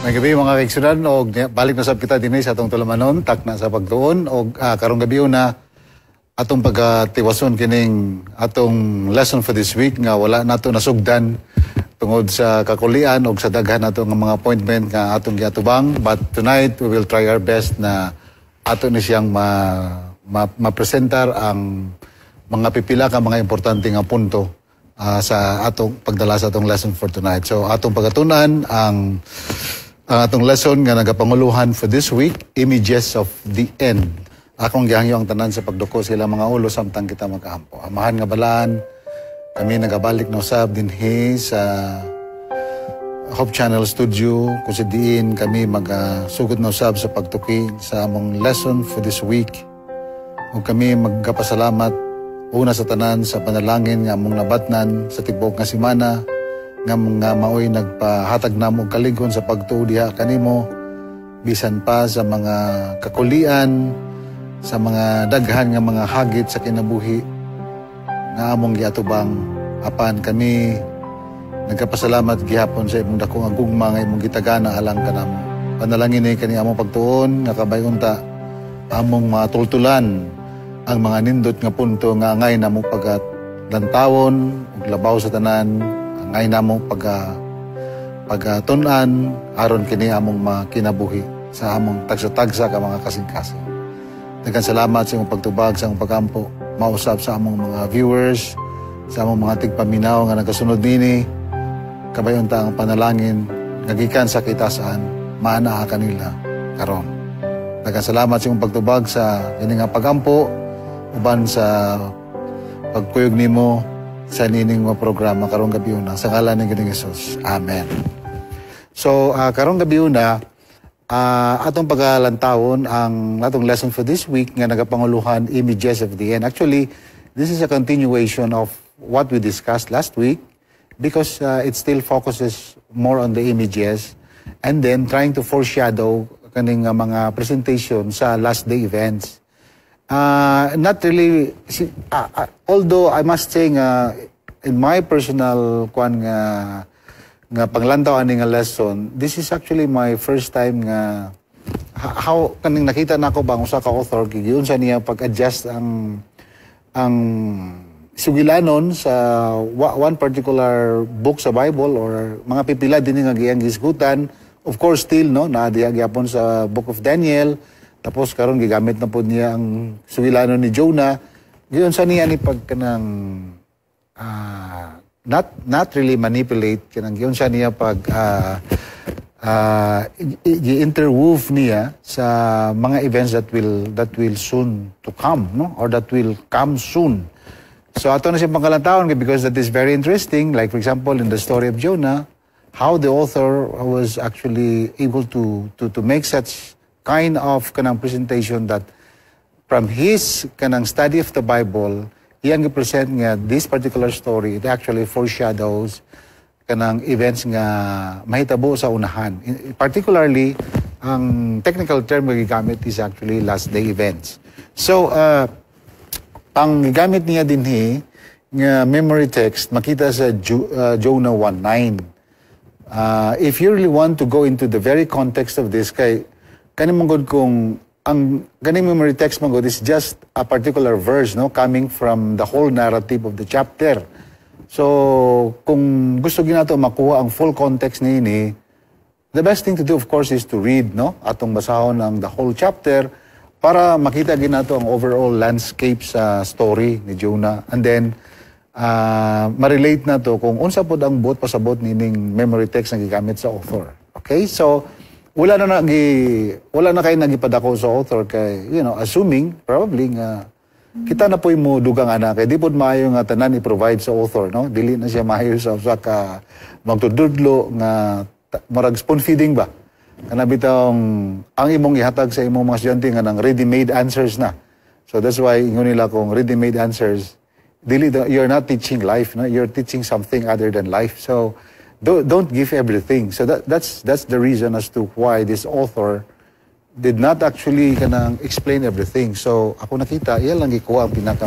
May gabi mga kaigsunan, o balik na sab kita din sa atong tulamanon, tak na sa pagtuon, o karong gabi na atong pagkatiwason kining atong lesson for this week nga wala nato nasugdan tungod sa kakulian o sa daghan nato nga mga appointment nga atong giatubang. But tonight, we will try our best na ato ni siyang ma-presentar ang mga pipila ka mga importante nga punto sa atong pagdala sa atong lesson for tonight. So atong pagatunan ang atong lesson nga nagapanguluhan for this week, Images of the End. Akong gihangyo ang tanan sa pagduko sila mga ulo samtang kita magkaampo. Amahan nga balaan, kami nagabalik na usab dinhi sa Hope Channel Studio kung sa diin kami magsugod na usab sa pagtuki sa among lesson for this week. O kami magkapasalamat una sa tanan sa panalangin nga among nabatnan sa tibok nga semana nga mga maoy nagpahatag namo kaligon sa pagtuo diha kanimo bisan pa sa mga kakulian, sa mga daghan nga mga hagit sa kinabuhi nga among giatubang. Apan kami nagkapasalamat gihapon sa imong dako nga gugma nga imong gitagana alang kanamo. Panalangin ni kani among pagtuon nga kabay-on ta among matultulan ang mga nindot nga punto nga angay namo pagalantawon ug labaw sa tanan, angay namo pagtun-an aron kini among makinabuhi sa among tagsa-tagsa ka mga kasing-kasing. Daghang salamat sa imong pagtubag sa among pagampo, mausab sa among mga viewers, sa among mga tigpaminaw nga nagasunod nini. Kabayon ta ang panalangin nga gikan sa kitasaan, maanaa kanila karon. Daghang salamat sa imong pagtubag sa kini nga pagampo uban sa pagkuyog nimo sa nining mga programa karong gabi una sa ngalan ni Ginoong Hesus. Amen. So karong gabi una atong pagalantawon ang atong lesson for this week nga nagapanguluhan, Images of the End. Actually, this is a continuation of what we discussed last week because it still focuses more on the images and then trying to foreshadow kaning mga presentation sa last day events. Not really, although I must say nga, in my personal nga panglantaw ani nga lesson, this is actually my first time nga how kaning nakita nako bang usa ka author giyon sa niya pag-adjust ang sugilanon sa one particular book sa Bible or mga pipila din nga giyang gisgutan. Of course still no na diya gyapon sa Book of Daniel. Tapos karon gigamit na po niya ang sugilanon ni Jonah. Giyon sa niya ni pagkanang not really manipulate kanang giyon sa niya pag i-interwove niya sa mga events that will soon to come, no, or that will come soon. So ato na siya pangkalantawon because that is very interesting. Like for example in the story of Jonah, how the author was actually able to make such kind of kanang presentation that from his kanang study of the Bible, iyang i-present nga this particular story, it actually foreshadows kanang events nga mahitabo sa unahan. Particularly, ang technical term nga gigamit is actually last day events. So, ang gigamit niya dinhi nga memory text, makita sa Jonah 1:9. If you really want to go into the very context of this, kay kaning manggod kung ang ganing memory text manggod is just a particular verse, no, coming from the whole narrative of the chapter. So kung gusto ginato makuha ang full context niini, the best thing to do of course is to read, no, atong basahon ang the whole chapter para makita ginato ang overall landscape sa story ni Jonah, and then ma-relate na to kung unsa pod ang buot pasabot nining memory text nga gigamit sa author. Okay, so wala na kayo nagipadako sa author kay, you know, assuming, probably nga, kita na po mo dugang anak, kay di po maayo nga tanan i-provide sa author, no? Dili na siya maayo sa ka magtududlo nga, marag spoon feeding ba? Kana bitong, ang imong ihatag sa imong mga estudyante nga ng ready-made answers na. So that's why, ingon nila kung ready-made answers, you're not teaching life, no? You're teaching something other than life. So, don't give everything. So that's the reason as to why this author did not actually kanang explain everything. So ako nakita, iyan lang gikuha ang pinaka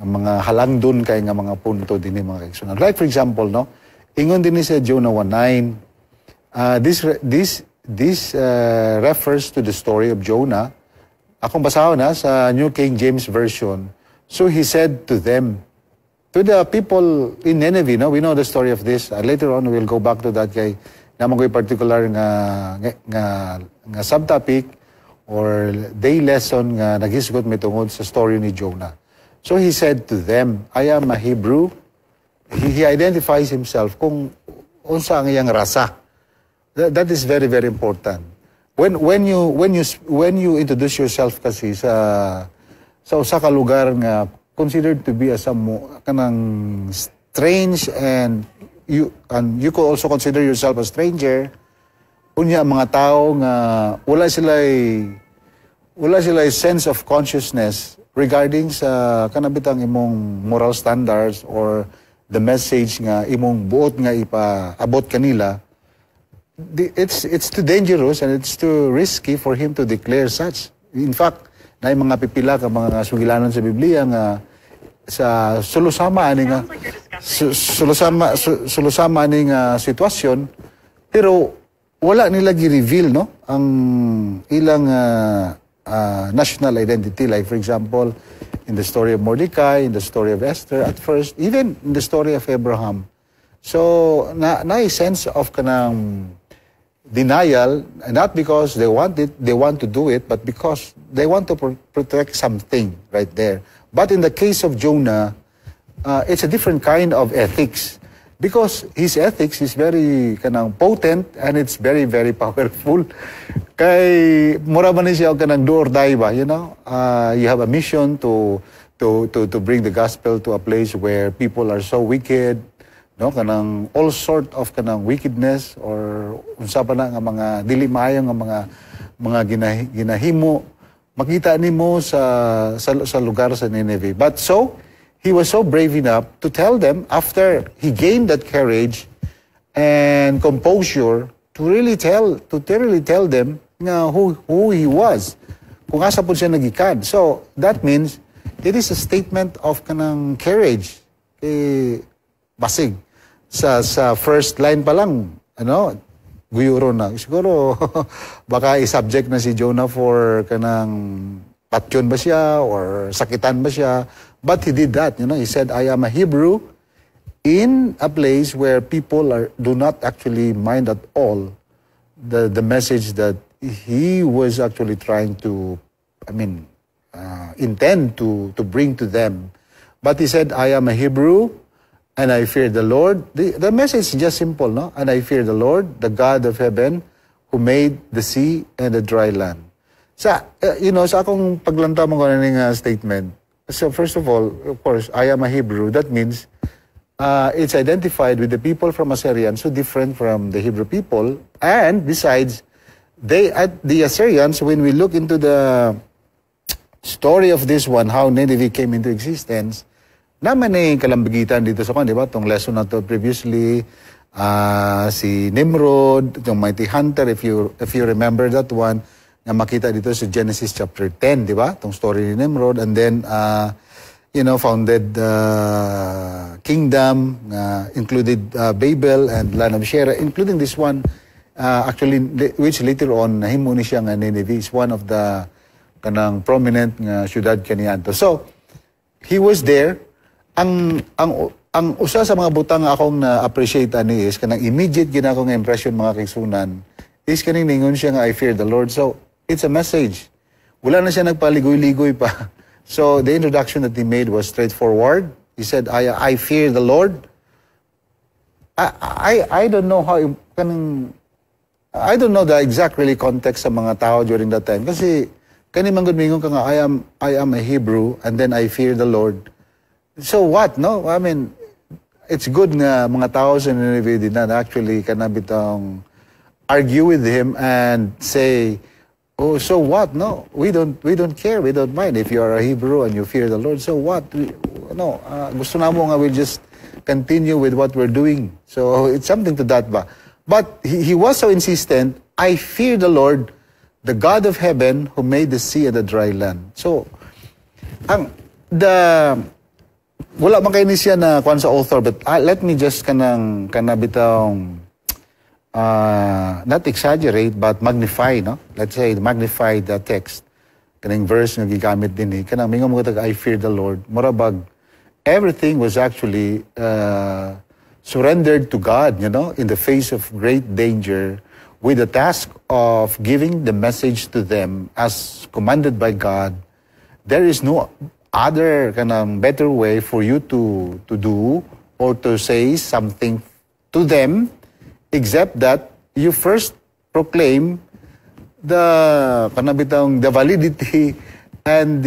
mga halangdon kay nga mga punto dinhi mga kaigsunan. Like for example, no, ingon dinhi sa Jonah 1:9, This refers to the story of Jonah. Akong basahin na sa New King James Version. So he said to them, to the people in Nineveh, no? We know the story of this. Later on, we'll go back to that kay naman ko'y particular nga subtopic or day lesson nga naghisgot may tungod sa story ni Jonah. So he said to them, I am a Hebrew. He identifies himself kung unsa ang iyang rasa. That is very, very important. When you introduce yourself kasi sa usa ka lugar nga considered to be as kanang strange and you could also consider yourself a stranger, unya mga tao nga wala sila sense of consciousness regarding sa kanabitang imong moral standards or the message nga imong buot nga ipaabot kanila. It's too dangerous and it's too risky for him to declare such. In fact, na yung mga pipila ka mga sugilanon sa Biblia nga sa sulusama ani nga sulusama ani nga sitwasyon, pero wala nila gi-reveal no ang ilang national identity, like for example in the story of Mordecai, in the story of Esther at first, even in the story of Abraham. So na sense of kanang denial, not because they want to do it, but because they want to protect something right there. But in the case of Jonah, it's a different kind of ethics, because his ethics is very kanang potent and it's very, very powerful. Kay mura man siya kanang do or die ba, you know? You have a mission to bring the gospel to a place where people are so wicked, no, kanang all sort of kanang wickedness or unsa pa na nga mga dili maayo nga mga ginahimo makita nimo sa lugar sa Nineveh. But so he was so brave enough to tell them, after he gained that courage and composure, to really tell them nga who he was, kung asa po siya nagikan. So that means it is a statement of kanang courage. Basig sa first line pa lang, guyuro na. Siguro, baka i-subject na si Jonah for kanang patyon ba siya or sakitan ba siya. But he did that, He said, I am a Hebrew in a place where people do not actually mind at all the message that he was actually trying to, intend to bring to them. But he said, I am a Hebrew, and I fear the Lord. The message is just simple, no? And I fear the Lord, the God of heaven, who made the sea and the dry land. Sa akong paglanta mo kaning statement. So first of all, of course, I am a Hebrew. That means it's identified with the people from Assyrian, so different from the Hebrew people. And besides, the Assyrians, when we look into the story of this one, how Nineveh came into existence, naman kalambigitan dito sa di ba? Itong lesson na to previously, si Nimrod, itong mighty hunter, if you remember that one, na makita dito sa Genesis chapter 10, di ba? Itong story ni Nimrod, and then, founded kingdom, included Babel and land of Shera, including this one, actually, which later on, nahimo ni siya nga Nineveh, is one of the kanang prominent nga syudad kaniadto. So, he was there. Ang usa sa mga butang akong na-appreciate ani is kanang immediate ginako nga impression mga kaigsunan is kaning ningon siya nga I fear the Lord. So it's a message. Wala na siya nagpaligoy-ligoy pa. So the introduction that he made was straightforward. He said I fear the Lord. I don't know how I don't know the exact really context sa mga tao during that time kasi kani manggod mingon ka nga I am a Hebrew and then I fear the Lord. So what, no? It's good nga mga tao sa Nineveh did not actually kanabitang argue with him and say, oh, so what? No, we don't care, we don't mind if you are a Hebrew and you fear the Lord. So what? Gusto na mo nga we'll just continue with what we're doing. So it's something to that ba. But he was so insistent, I fear the Lord, the God of heaven who made the sea and the dry land. So, wala man kayo ni siya na kuan sa author, but let me just kanabitang not exaggerate, but magnify, no? Let's say, magnify the text. Kanang verse nga gigamit din kanang mingon mo I fear the Lord. Murabag, everything was actually surrendered to God, in the face of great danger, with the task of giving the message to them as commanded by God. There is no other kanang better way for you to do or to say something to them, except that you first proclaim the validity and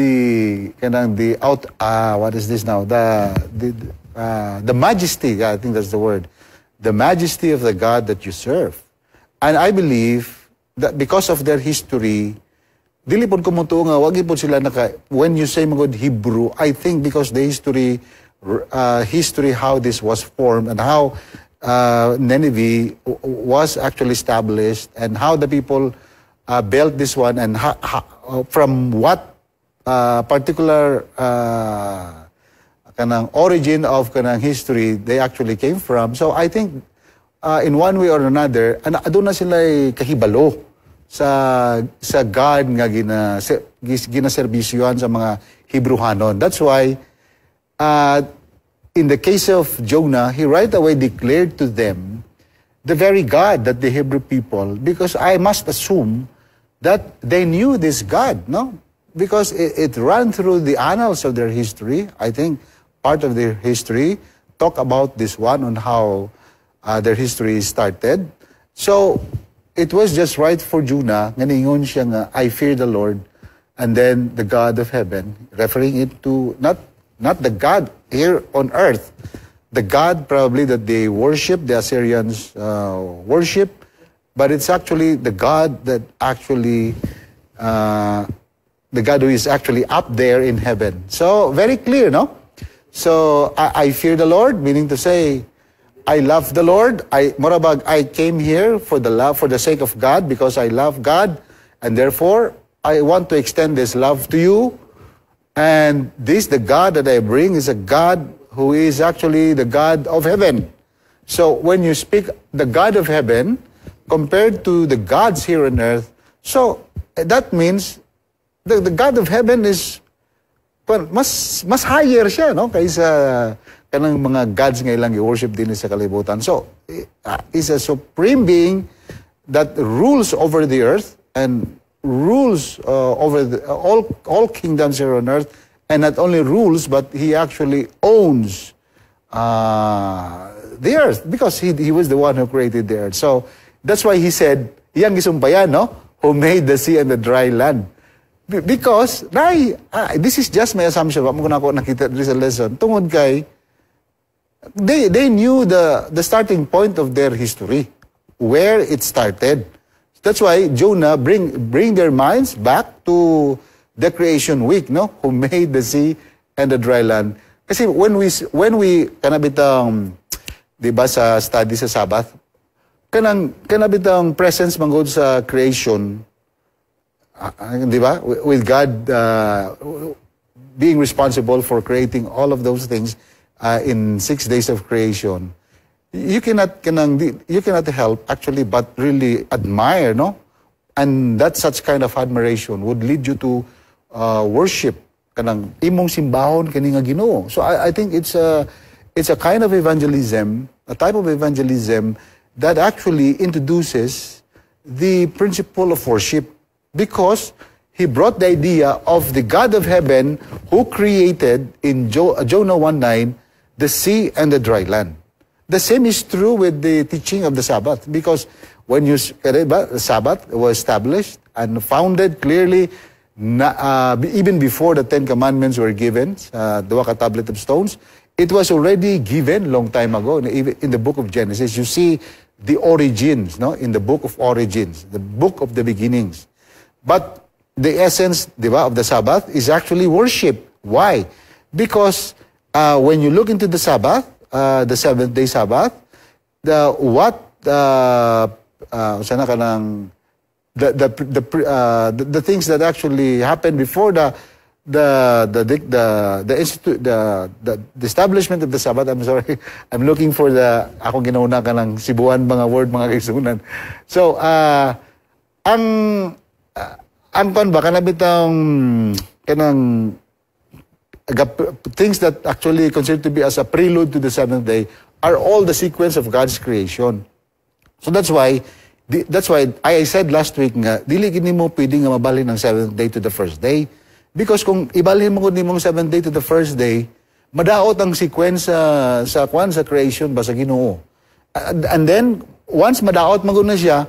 what is this now? The majesty, I think that's the word. The majesty of the God that you serve. And I believe that because of their history, dili pod ko mo tuo nga wag pod sila when you say magod Hebrew, I think because the history how this was formed and how Nineveh was actually established and how the people built this one and from what particular kanang origin of kanang history they actually came from. So I think in one way or another, aduna sila kahibalo sa God nga ginaserbisyohan sa mga Hebrewanon. That's why in the case of Jonah, he right away declared to them the very God that the Hebrew people, because I must assume that they knew this God, no? Because it ran through the annals of their history. I think part of their history talk about this one on how their history started. So it was just right for Jonah, nganingon siya nga, I fear the Lord, and then the God of heaven, referring it to not the God here on earth, the God probably that they worship, the Assyrians worship, but it's actually the God that actually, the God who is actually up there in heaven. So, very clear, no? So, I fear the Lord, meaning to say, I love the Lord. Morabag, I came here for the sake of God, because I love God, and therefore, I want to extend this love to you. And the God that I bring is a God who is actually the God of heaven. So when you speak the God of heaven compared to the gods here on earth, so that means the God of heaven is mas higher siya, no? Kaysa kanang mga gods nga ilang i-worship din sa kalibutan. So is a supreme being that rules over the earth and rules over all kingdoms here on earth, and not only rules, but he actually owns the earth, because he was the one who created the earth. So that's why he said, "Iyang gisumbayan, no, who made the sea and the dry land." Because this is just my assumption. Wa mo na ako nakita diri sa lesson. Tungod kay they knew the starting point of their history, where it started. That's why Jonah bring their minds back to the creation week, no? Who made the sea and the dry land. Kasi when we kanabitang, di ba, sa study sa Sabbath, kanabitang presence manggod sa creation, di ba? With God being responsible for creating all of those things in 6 days of creation. You cannot help actually but really admire, no? And that such kind of admiration would lead you to worship kanang imong simbahon kani nga Ginoo. So I think it's a kind of evangelism, a type of evangelism that actually introduces the principle of worship, because he brought the idea of the God of heaven who created in Jonah 1:9 the sea and the dry land. The same is true with the teaching of the Sabbath, because when the Sabbath was established and founded clearly, even before the Ten Commandments were given, duwa ka tablet of stones, it was already given long time ago. In the book of Genesis, you see the origins, no? In the book of origins, the book of the beginnings. But the essence, of the Sabbath is actually worship. Why? Because when you look into the Sabbath, the seventh-day Sabbath, the things that actually happened before the the establishment of the Sabbath, I'm sorry, I'm looking for akong ginauna ka ng Cebuan mga word, mga kaigsunan. So, ang kon ba, kanang things that actually considered to be as a prelude to the seventh day are all the sequence of God's creation. So that's why I said last week nga, dili gini mo pwede nga mabalhin ng seventh day to the first day. Because kung ibalhin mo ni mong seventh day to the first day, madaot ang sequence sa creation ba sa Ginoo. And then, once madaot maguna siya,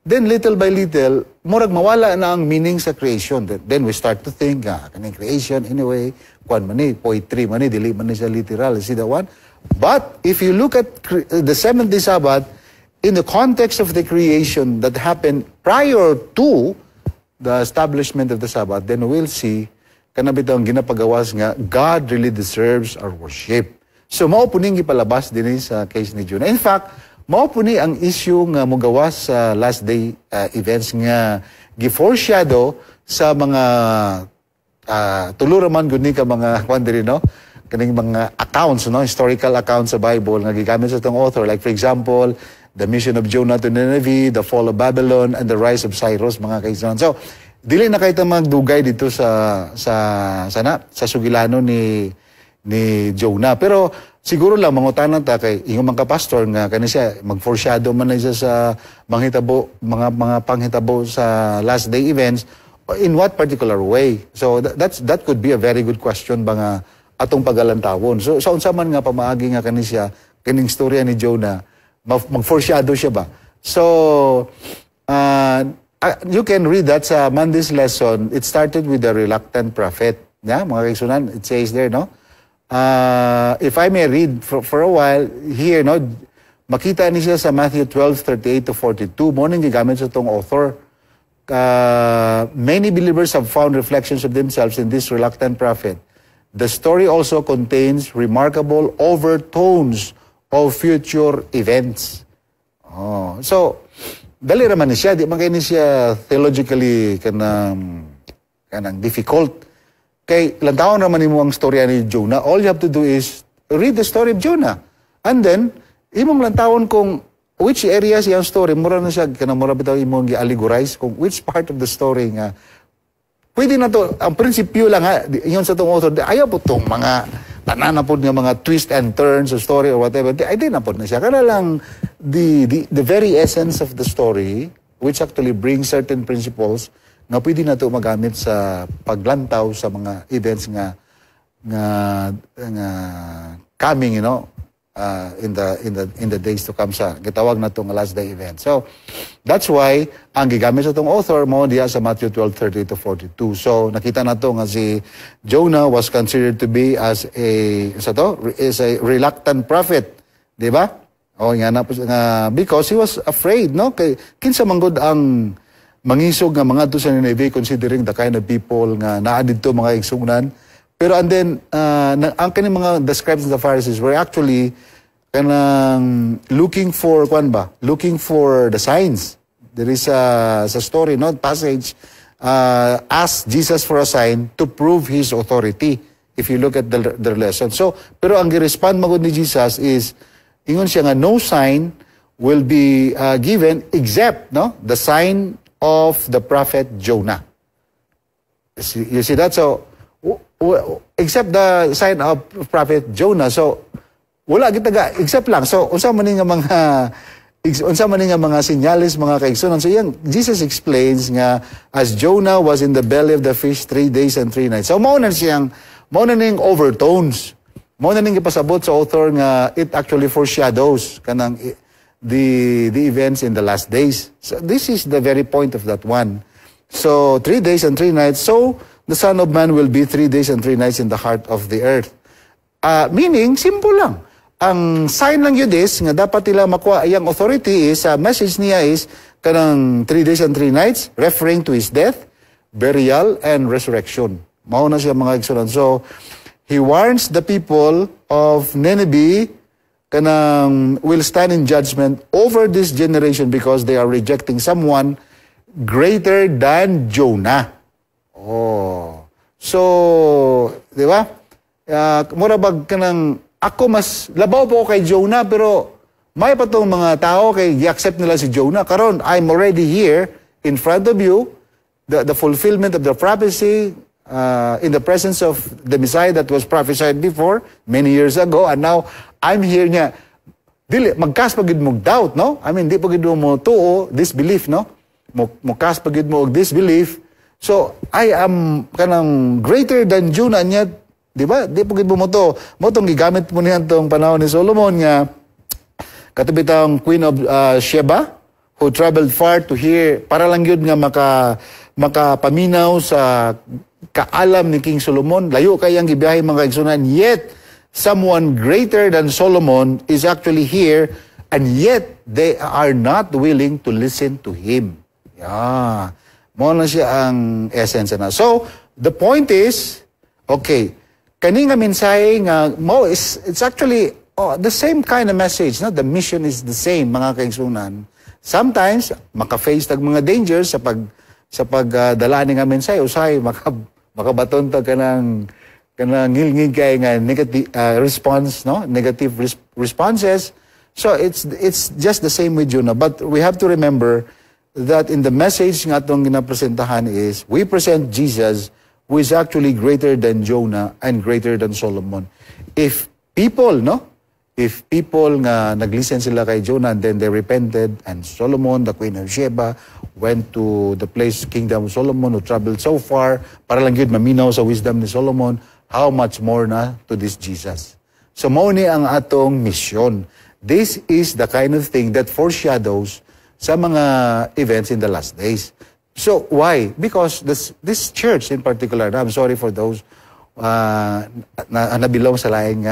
then little by little, murag mawala na ang meaning sa creation. Then we start to think, kaning creation anyway, kwan man ni, poetry man ni, dili man ni siya literal, see that one? But if you look at the seventh day Sabbath, in the context of the creation that happened prior to the establishment of the Sabbath, then we'll see, kanabitang ginapagawas nga, God really deserves our worship. So, mao po ning ipalabas din sa case ni Jonah. In fact, mao po ni ang issue nga mugawas sa last day events nga gi-foreshadow sa mga tuluraman gud ni ka mga kwandiri, no? Kaning mga accounts, no? Historical accounts sa Bible nga gigamit sa tong author. Like for example, the mission of Jonah to Nineveh, the fall of Babylon, and the rise of Cyrus, mga kaisan. So, dili na kayo magdugay dito sa sugilano ni Jonah. Pero siguro lang mangutanan ta kay ingong mga pastor nga kani siya mag-foreshadow man na siya sa mga panghitabo sa last day events, in what particular way. So that could be a very good question ba nga atong pagalantawon. So sa unsa man nga pamaagi nga kani siya kining storya ni Jonah, mag-foreshadow siya ba. So you can read that sa Monday's lesson. It started with the reluctant prophet. Yeah, mga kaigsunan, it says there, no? If I may read for a while here, no, makita ni siya sa Matthew 12:38-42. Morning gigamit sa tong author. Many believers have found reflections of themselves in this reluctant prophet. The story also contains remarkable overtones of future events. So, dali raman ni siya. Di man kayo ni siya theologically kanang difficult. Kay lantawan naman mo ang storya ni Jonah. All you have to do is read the story of Jonah. And then, imong lantawan kung which areas yung story, mura na siya, mura bitaw imong i-allegorize kung which part of the story nga. Pwede na to, ang prinsipyo lang ha, yun sa itong author, ayaw po itong mga tanan na po nga mga twist and turns of story or whatever. Ay, di na po na siya. Kaya lang, the very essence of the story, which actually brings certain principles, nga pwede na ito magamit sa paglantaw sa mga events nga coming, you know, in the days to come sa gitawag na itong last day event. So that's why ang gigamit sa itong author mo diya sa Matthew 12:30-42. So nakita na ito nga si Jonah was considered to be as a reluctant prophet, di ba? O nga na because he was afraid, no? Kay kinsa manggod ang mangisog nga mga sa Nineveh, considering the kind of people nga naa didto mga igsunan. Pero and then ang kani mga the scribes and the Pharisees were actually kanang looking for the signs. There is sa story, no, passage asked Jesus for a sign to prove his authority, if you look at the lesson. So pero ang gi-respond magud ni Jesus is ingon siya nga no sign will be given except, no, the sign of the prophet Jonah. You see that? So, except the sign of prophet Jonah. So, wala gitaga, except lang. So, unsa man nga mga senyales, mga kaigsunan. So, yan, Jesus explains nga, as Jonah was in the belly of the fish 3 days and 3 nights. So, mauna ning overtones. Mauna ning ipasabot sa author nga, it actually foreshadows kanang the events in the last days. So this is the very point of that one. So 3 days and 3 nights. So the Son of Man will be 3 days and 3 nights in the heart of the earth. Meaning, simple lang. Ang sign lang yun is, nga dapat nila makuha ayang authority is, message niya is, kanang 3 days and 3 nights, referring to his death, burial, and resurrection. Mauna siya mga igsunan. So, he warns the people of Nineveh kanang will stand in judgment over this generation because they are rejecting someone greater than Jonah. So, di ba? Mura bag ka ng, ako mas, labaw po kay Jonah, pero may pa tong mga tao, kay i-accept nila si Jonah. Karon, I'm already here in front of you, the fulfillment of the prophecy, in the presence of the Messiah that was prophesied before, many years ago, and now, I'm here niya. Dili, magkas pagid mo doubt, no? I mean, di pagid mo tuo, disbelief, no? Magkas pagid mo disbelief. So, I am kanang greater than Jonah niya, di ba? Di pagid mo to. Mo tong gigamit mo niyan tong panahon ni Solomon nga, katabi tang Queen of Sheba, who traveled far to hear, para lang yun nga makapaminaw sa kaalam ni King Solomon. Layo kayang gibiyahe mga kaigsunan, yet, someone greater than Solomon is actually here, and yet they are not willing to listen to him. Yeah. Mo na siya ang essence na. So, the point is, okay, kani nga mensahe nga, it's actually the same kind of message. No? The mission is the same, mga kaigsunan. Sometimes, maka-face tag mga dangers sa pagdala ni nga mensahe, usay, makabaton tag ka ng ngilngig kay nga negative response, no? Negative responses. So it's just the same with Jonah. But we have to remember that in the message nga itong ginapresentahan is, we present Jesus who is actually greater than Jonah and greater than Solomon. If people nga naglisten sila kay Jonah and then they repented, and Solomon, the Queen of Sheba, went to the place, Kingdom of Solomon, who traveled so far, para lang yun maminaw sa wisdom ni Solomon, how much more na to this Jesus. So, mao ni ang atong mission. This is the kind of thing that foreshadows sa mga events in the last days. So, why? Because this church in particular, I'm sorry for those na bilong sa laing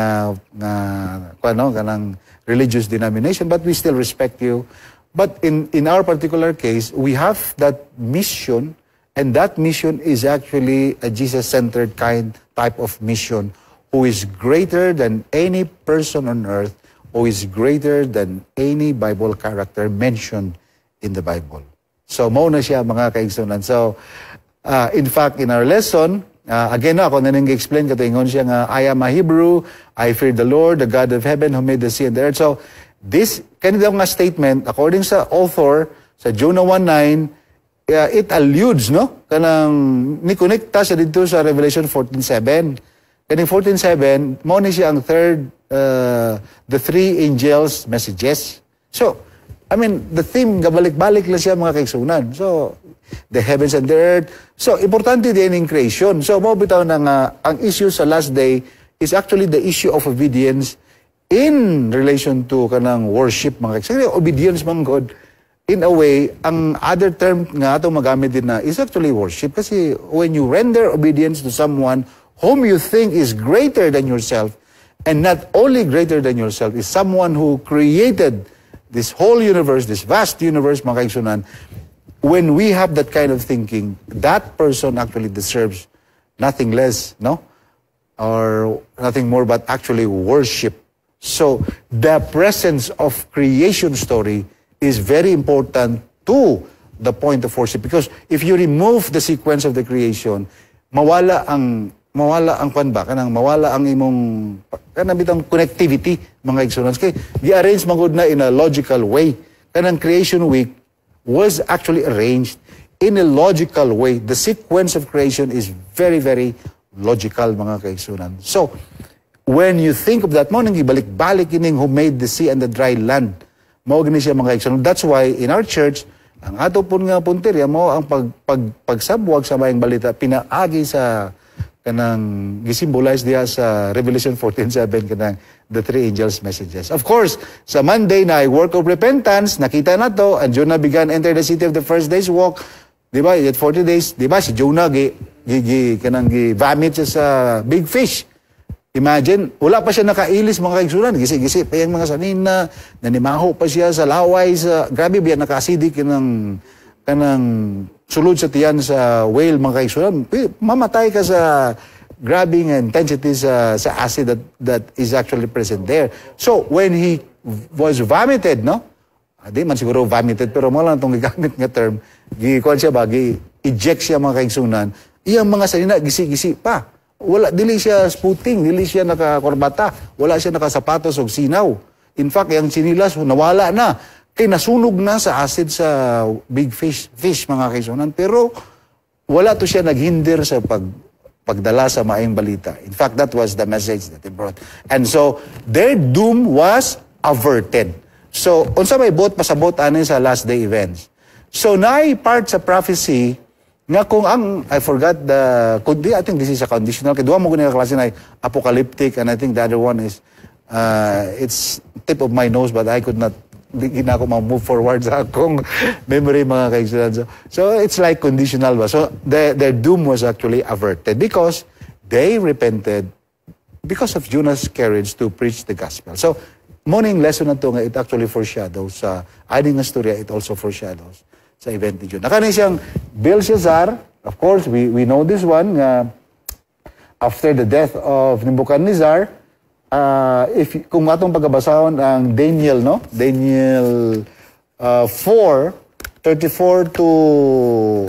kanang religious denomination, but we still respect you. But in our particular case, we have that mission, and that mission is actually a Jesus-centered type of mission, who is greater than any person on earth, who is greater than any Bible character mentioned in the Bible. So, mao na siya mga kaigsunan. So, in fact, in our lesson, again, ako na nang-explain kato, ingon siya nga, I am a Hebrew, I fear the Lord, the God of heaven, who made the sea and the earth. So, this, kanina nga statement, according sa author, sa Jonah 1:9, it alludes, no? Kanang, ni-connecta siya dito sa Revelation 14:7. Kaning 14:7, mo ni siya ang the three angels' messages. So, I mean, the theme, gabalik-balik lang siya mga kaigsunan. So, the heavens and the earth. So, importante din in creation. So, mo bitaw na nga, ang issue sa last day is actually the issue of obedience in relation to kanang worship mga kaigsunan. Obedience mga God. In a way, ang other term nga itong magamit din na is actually worship. Kasi when you render obedience to someone whom you think is greater than yourself, and not only greater than yourself, is someone who created this whole universe, this vast universe, mga kaigsunan, when we have that kind of thinking, that person actually deserves nothing less, no? Or nothing more but actually worship. So, the presence of creation story is very important to the point of worship. Because if you remove the sequence of the creation, mawala ang imong bitang connectivity mga ignorance. Kay gi-arrange magud na in a logical way. Kanang creation week was actually arranged in a logical way. The sequence of creation is very, very logical mga kaigsunan. So, when you think of that, mo nang ibalik-balik ining who made the sea and the dry land. Mao gani siya mga kaigsunan. That's why in our church, ang ato pun nga punterya mo ang pagsabwag sa mayang balita pinaagi sa kanang gisimbolize diya sa Revelation 14:7 kanang the three angels' messages. Of course, sa Monday na work of repentance, nakita na to, and Jonah began enter the city of the first day's walk. Di ba? At 40 days, di ba? Si Jonah vomit siya sa big fish. Imagine, wala pa siya nakailis mga kaigsunan. Gisi-gisi pa yung mga sanina, nanimaho pa siya sa laway, grabe biya nakasidik kanang sulod sa tiyan sa whale mga kaigsunan. Mamatay ka sa grabbing intensity sa acid that is actually present there. So, when he was vomited, no? Di man siguro vomited, pero mo lang itong gigamit nga term, gi-eject siya mga kaigsunan. iyang mga salina gisi-gisi pa. Wala, dili siya sputing, dili siya nakakorbata, wala siya nakasapatos o sinaw. In fact, yung sinilas nawala na. Kay nasunog na sa acid sa big fish mga kaisunan. Pero wala to siya naghinder sa pagdala sa maayong balita. In fact, that was the message that he brought. And so, their doom was averted. So, unsa may bot pasabot ani sa last day events. So, naay part sa prophecy nga kung I forgot I think this is a conditional. Kaya duwa mo ganyan klase na apocalyptic, and I think the other one is, it's tip of my nose, but I could not, hindi na ako move forward sa akong memory, mga kaigsunan. So, it's like conditional ba? So, their doom was actually averted because they repented because of Jonah's courage to preach the gospel. So, morning lesson na to nga, it actually foreshadows sa adding na storya, it also foreshadows sa event ni Jonah. Nakani siyang Belshazzar, of course, we know this one, after the death of Nebuchadnezzar, kung atong pagkabasahon ang Daniel, no? Daniel 4:34 to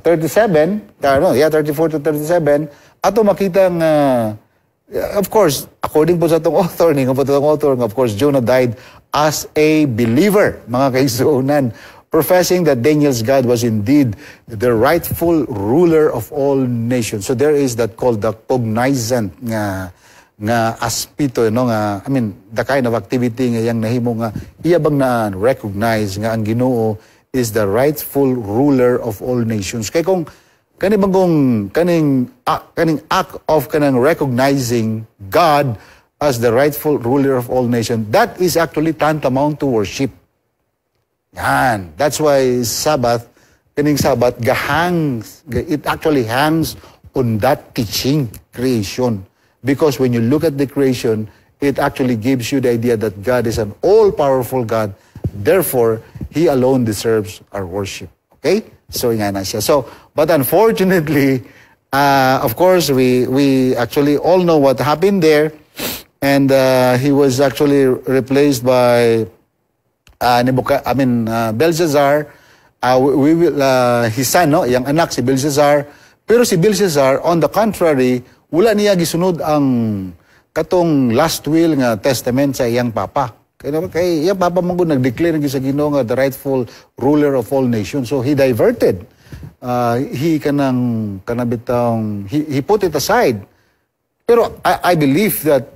37, 34 to 37, ato makita nga, of course, according po sa itong author, of course, Jonah died as a believer, mga kaisunan, professing that Daniel's God was indeed the rightful ruler of all nations. So there is that called the cognizant nga aspito, no, nga, I mean, the kind of activity nga yang nahimo nga iyabang na recognize nga ang Ginoo is the rightful ruler of all nations. Kaya kung kaning act of kanang recognizing God as the rightful ruler of all nations, that is actually tantamount to worship. Yan. That's why kaning Sabbath, it actually hangs on that teaching, creation. Because when you look at the creation, it actually gives you the idea that God is an all-powerful God. Therefore, He alone deserves our worship. Okay? So, nga na siya. So, but unfortunately, of course, we actually all know what happened there. And he was actually replaced by Belshazzar, his son, no? Yang anak si Belshazzar. Pero si Belshazzar, on the contrary, wala niya gisunod ang katong last will nga testament sa iyang papa. Kaya iyang papa mo nag-declare sa Ginoo nga the rightful ruler of all nations. So he diverted. He put it aside. Pero I believe that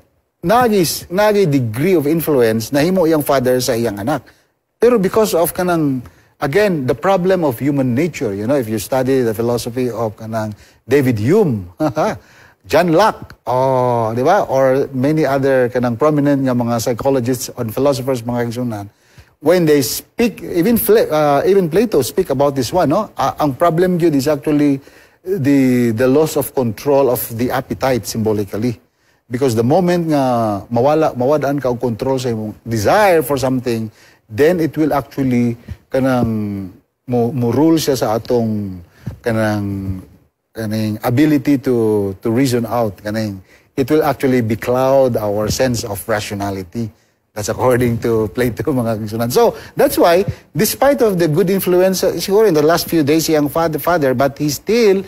nagi degree of influence na himo iyang father sa iyang anak. Pero because of again, the problem of human nature, you know, if you study the philosophy of David Hume, John Locke, di ba? Or many other prominent nga mga psychologists and philosophers, mga kaigsunan, when they speak, even Plato speak about this one, no? Ang problem yun is actually the loss of control of the appetite symbolically. Because the moment nga mawadaan ka og control sa imong desire for something, then it will actually mo rule siya sa atong kaning ability to reason out. It will actually becloud our sense of rationality. That's according to Plato, mga kisunan. So, that's why, despite of the good influence, siguro in the last few days, siyang father, but he still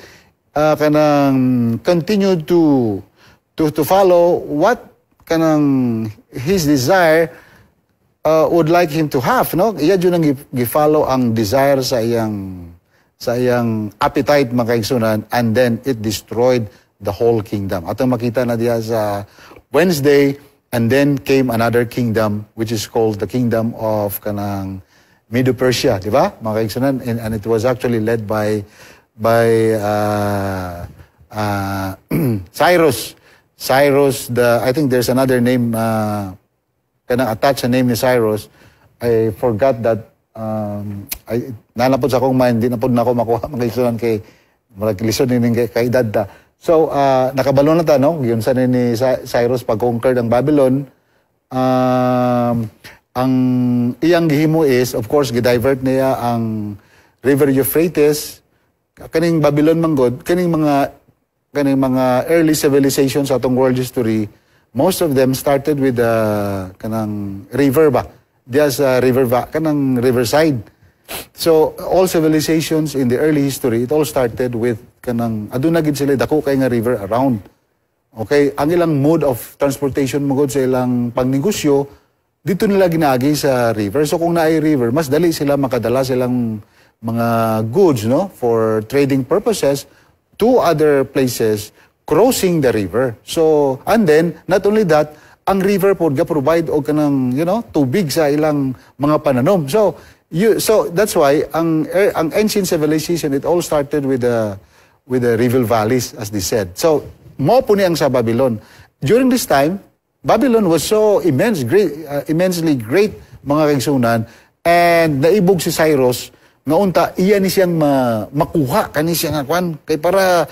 continued to follow what his desire would like him to have, no? Iya yun ang gi-follow ang desire sa iyang appetite, mga kaigsunan, and then it destroyed the whole kingdom. Atong makita na diya sa Wednesday, and then came another kingdom which is called the kingdom of Medo-Persia, di ba? Mga kaigsunan, and it was actually led by Cyrus. I think there's another name attached sa name ni Cyrus. I forgot that nalapod sa akong mind, di na po na ako makuha mga isunan kay lisod ni kay edad ta. So, nakabalo na ta, no? Yun sa ni Cyrus pag-conquer ng Babylon. Ang iyang gihimo is, of course, gidivert niya ang River Euphrates, kaning Babylon manggod, kaning mga early civilizations sa atong world history. Most of them started with kanang river ba? Diya sa river ba? Kanang riverside. So all civilizations in the early history, it all started with kanang aduna gid sila dako kay nga river around. Okay, ang ilang mode of transportation magod sa ilang pangnegosyo dito nila ginaagi sa river. So kung naay river, mas dali sila makadala silang mga goods, no, for trading purposes to other places crossing the river. So, and then not only that, ang river po ga-provide og kanang, you know, tubig sa ilang mga pananom. So that's why ang ancient civilization, it all started with the river valleys, as they said. So mo po niyang sa Babylon. During this time, Babylon was so immensely great, mga kaigsunan, and naibog si Cyrus nga unta iya ni siyang makuha kani siya nga kwan kay para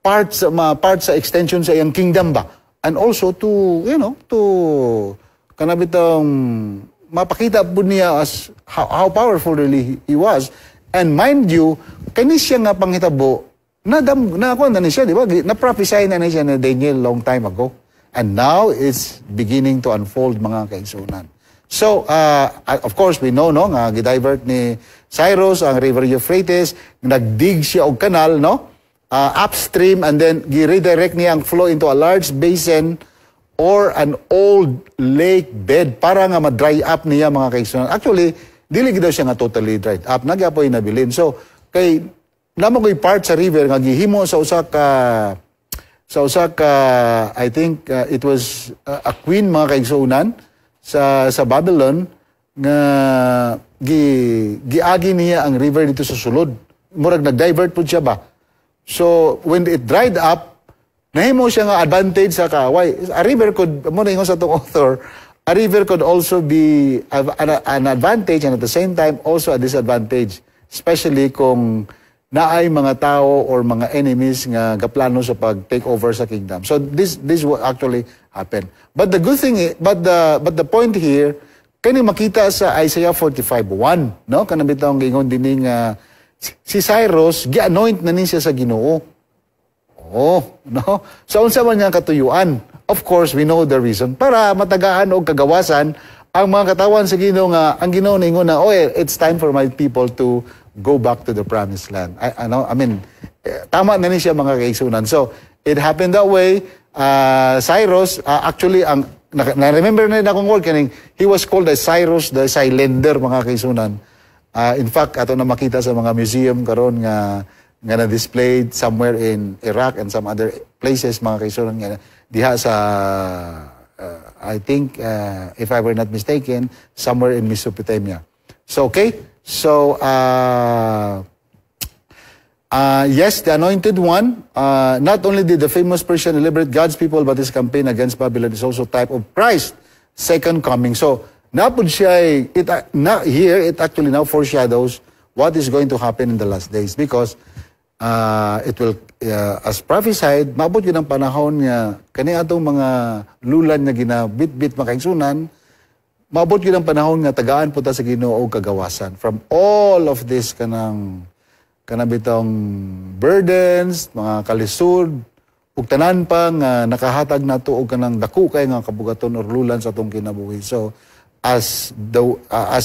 part sa extension sa iyang kingdom ba, and also to, you know, to kanabitang mapakita po niya as how powerful really he was. And mind you, kani siya nga panghitabo na siya, di ba? Na-prophesy na siya na Daniel long time ago. And now it's beginning to unfold, mga kaigsunan. So, of course, we know, no, nga gidivert ni Cyrus ang River Euphrates, nagdig siya og kanal, no? Upstream, and then gi-redirect niya ang flow into a large basin or an old lake bed para nga ma-dry up niya, mga kaigsunan. Actually, dili daw siya nga totally dried up. Nagyapoy nabilin. So, kay naman ko'y part sa river nga gihimo sa usa ka I think it was a queen, mga kaigsunan sa Babylon nga giagi niya ang river dito sa sulod. Murag nag-divert po siya ba. So when it dried up, nahimo siya nga advantage sa kaway. A river could, muna yung sa itong author, a river could also be an advantage and at the same time also a disadvantage. Especially kung naay mga tao or mga enemies nga gaplano sa pag-take over sa kingdom. So this will actually happen. But the good thing is, but the point here, kani makita sa Isaiah 45:1, no? Kanang bitong gingon dinhi nga si Cyrus gi-anoint na ni siya sa Ginoo. Oh, no? So unsa man nga katuyuan? Of course, we know the reason para matagaan og kagawasan ang mga katawan sa Ginoo nga ang Ginoo ningon na, "Oh, it's time for my people to go back to the promised land." I mean, tama na ni siya, mga kaigsunan. So, it happened that way. Cyrus, actually, na-remember na akong word, he was called as Cyrus the Silender, mga kaigsunan. In fact, ato na makita sa mga museum karon nga na-displayed somewhere in Iraq and some other places, mga kaigsunan, nga diha sa, I think, if I were not mistaken, somewhere in Mesopotamia. So, okay? So, yes, the Anointed One, not only did the famous Persian liberate God's people, but his campaign against Babylon is also type of Christ's second coming. So, napod siya, here, it actually now foreshadows what is going to happen in the last days, because it will, as prophesied, mabot yun ang panahon niya, kani atong mga lulan na ginabit-bit makaigsunan, mabot yun ang panahon nga tagaan po ta sa Ginoo og kagawasan. From all of this kanang bitong burdens, mga kalisod, ug tanan pa nga nakahatag nato og kanang dako kay nga kabugaton or lulan sa atong kinabuhi. So as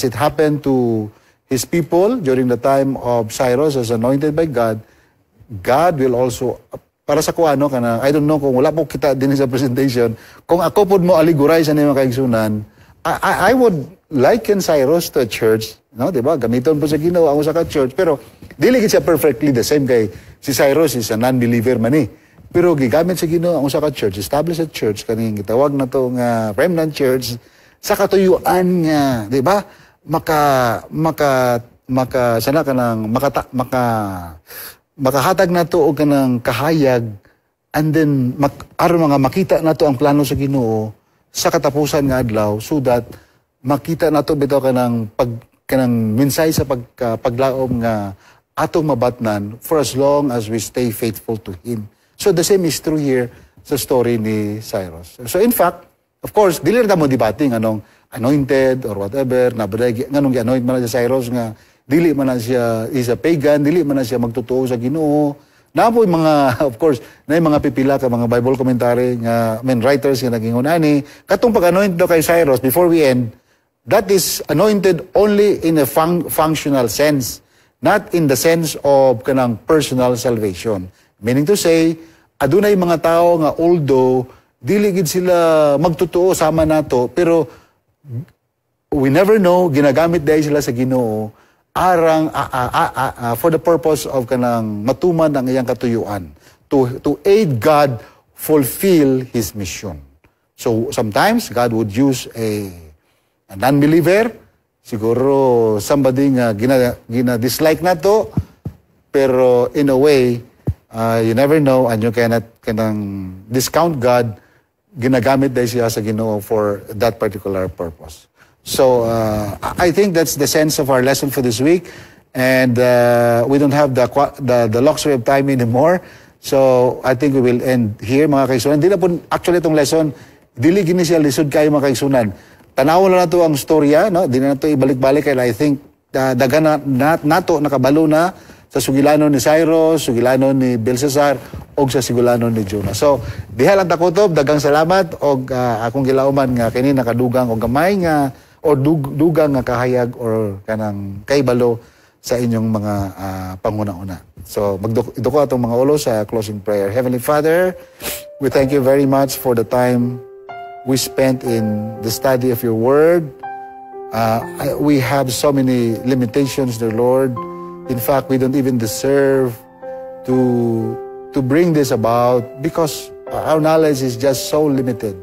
it happened to his people during the time of Cyrus as anointed by God, God will also, para sa kuano kana, I don't know kung wala po kita din sa presentation, kung ako pod mo aliguray sa nimo kaigsunan, I would liken Cyrus to a church, no, di ba? Gamiton po sa Ginoo ang usa ka church, pero dili gid siya perfectly the same kay si Cyrus is a non-believer man eh. Pero gigamit sa Ginoo ang usa ka church, established a church kaning gitawag na to nga remnant church sa katuyuan nga, di ba? Makahatag na to og kanang kahayag, and then aron mga makita na to ang plano sa Ginoo sa katapusan nga adlaw, so that makita nato bitaw kanang minsay sa paglaom nga atong mabatnan for as long as we stay faithful to Him. So the same is true here sa story ni Cyrus. So in fact, of course, dili na mo debating anong anointed or whatever, nganong gi-anoint man na si Cyrus nga dili man na siya is a pagan, dili man na siya magtotoo sa Ginoo. Napoy mga, of course, na mga pipila ka mga Bible commentary nga, writers nga naging unani. Katong pag-anoint do kay Cyrus, before we end, that is anointed only in a functional sense, not in the sense of kanang personal salvation. Meaning to say, adunay mga tao nga although dili gid sila magtotoo sama nato, pero we never know, ginagamit dahil sila sa Ginoo arang for the purpose of kanang matuman ang iyang katuyuan, to aid God fulfill His mission. So sometimes God would use a non-believer, siguro somebody nga gina-dislike na to, pero in a way, you never know and you cannot kanang discount God, ginagamit dahil siya sa Ginoo for that particular purpose. So, I think that's the sense of our lesson for this week. And we don't have the luxury of time anymore. So, I think we will end here, mga kaigsunan. Di na po, actually, itong lesson, dili gini siya lisod kayo, mga kaigsunan. Tanawon na to ang storya, no? Di na to ibalik-balik. And I think, daga na to, nakabalo na sa sugilanon ni Cyrus, sugilanon ni Belshazzar, o sa sugilanon ni Jonah. So, diha lang takutob, dagang salamat, o akong gilauman nga kini nakadugang o gamay nga, o dugang nga kahayag or kanang kaibalo sa inyong mga panguna-una. So, magduko atong mga ulo sa closing prayer. Heavenly Father, we thank you very much for the time we spent in the study of your word. We have so many limitations, dear Lord. In fact, we don't even deserve to bring this about because our knowledge is just so limited.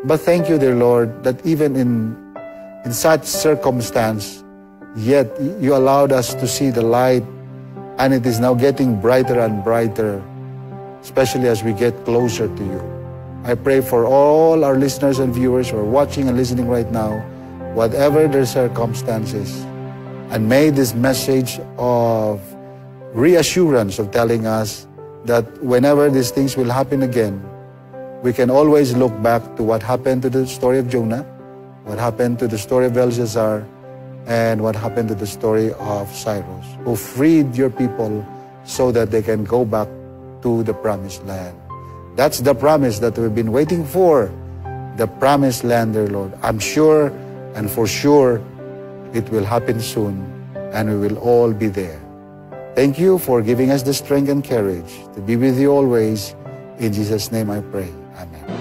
But thank you, dear Lord, that even in such circumstance, yet you allowed us to see the light, and it is now getting brighter and brighter, especially as we get closer to you. I pray for all our listeners and viewers who are watching and listening right now, whatever their circumstances, and may this message of reassurance of telling us that whenever these things will happen again, we can always look back to what happened to the story of Jonah, what happened to the story of Belshazzar, and what happened to the story of Cyrus, who freed your people so that they can go back to the promised land. That's the promise that we've been waiting for, the promised land, dear Lord. I'm sure and for sure it will happen soon, and we will all be there. Thank you for giving us the strength and courage to be with you always. In Jesus' name I pray. Amen.